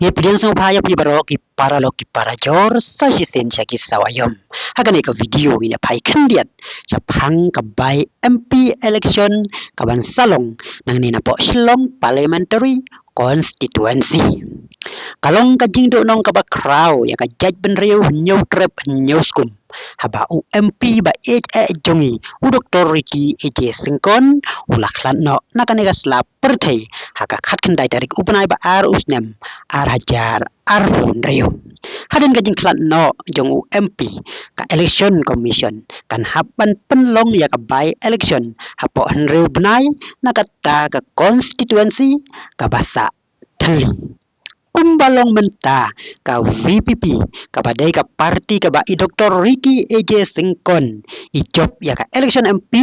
Ipediang sang upaya pi baroki para loki para jor sa sisen sa kisawayom. Hagan ka video ina pai kandiat sa pang kabay MP election kaban salong nang ninapo Silong Parliamentary Constituency. Kalong kajing do nong kabakraw ya ka judge benriu nyaw trep nyaw skum. Haba UMP ba jongi u Dr. Ricky Singkon ulaklan no nakanigas la pertai haka khatkan dai tarik upanai ba ar usnem ar hajar ar riu. Hadin kajing klan no jong UMP ka election commission kan hapan penlong ya ka by election hapo henriu benai nakata ka constituency ka basa thali. Kumbalong menta ka VPP kabadai ka parti ka ba i Dr. Ricky Singkon ijob ya ka election MP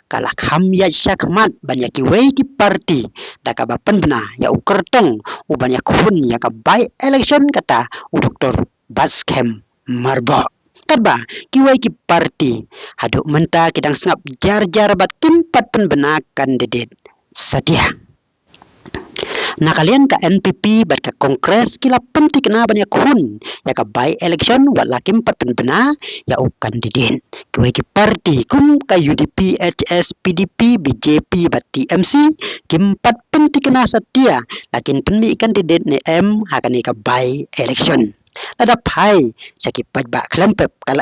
kala kham ya syakmat banyak ki wei ki parti da ka ba pendna ya ukertong uban ya khun ya ka by election kata u Dr. Baskem Marbo kaba ki wei ki parti haduk menta kidang sengap jar-jar bat timpat penbenakan dedet sedia. Nah kalian ka NPP bat ka kongres kila penting kena banyak kun ya ka by election wat lakim pat penbena ya ukan didin kue ki parti kum ka UDP HS PDP BJP bat TMC kimpat penting kena setia lakin penmi ikan didin ne M hakani ka by election. Lada pai sakipaj ba klempep kala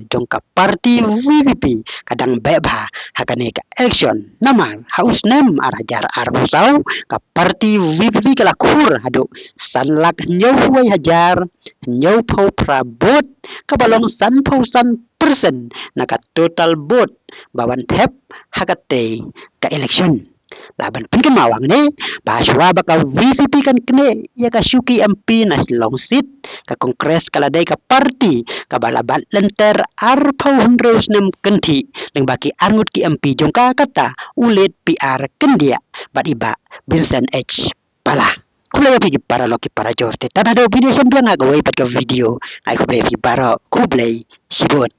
jong ka parti VVP kadang beba hakane ka election naman haus nem arajar arbusau ka parti VVP kala kur hadu sanlak nyau huai hajar nyau pau prabot kabalong san pau san persen naka total bot bawan pep hakate ka election. Laban pun kemawang ne bahaswa baka VVP kan kene ya ka syuki MP na Silong sit ka kongres kaladai ka parti ka balabat lenter arpau hundros nem kenti leng baki arngut ki MP jong ka kata ulit PR kendia bat iba Vincent H pala kulay pi para loki para jorte tanado video sambiang agaway pat ka video ay kublay pi para kublay sibot.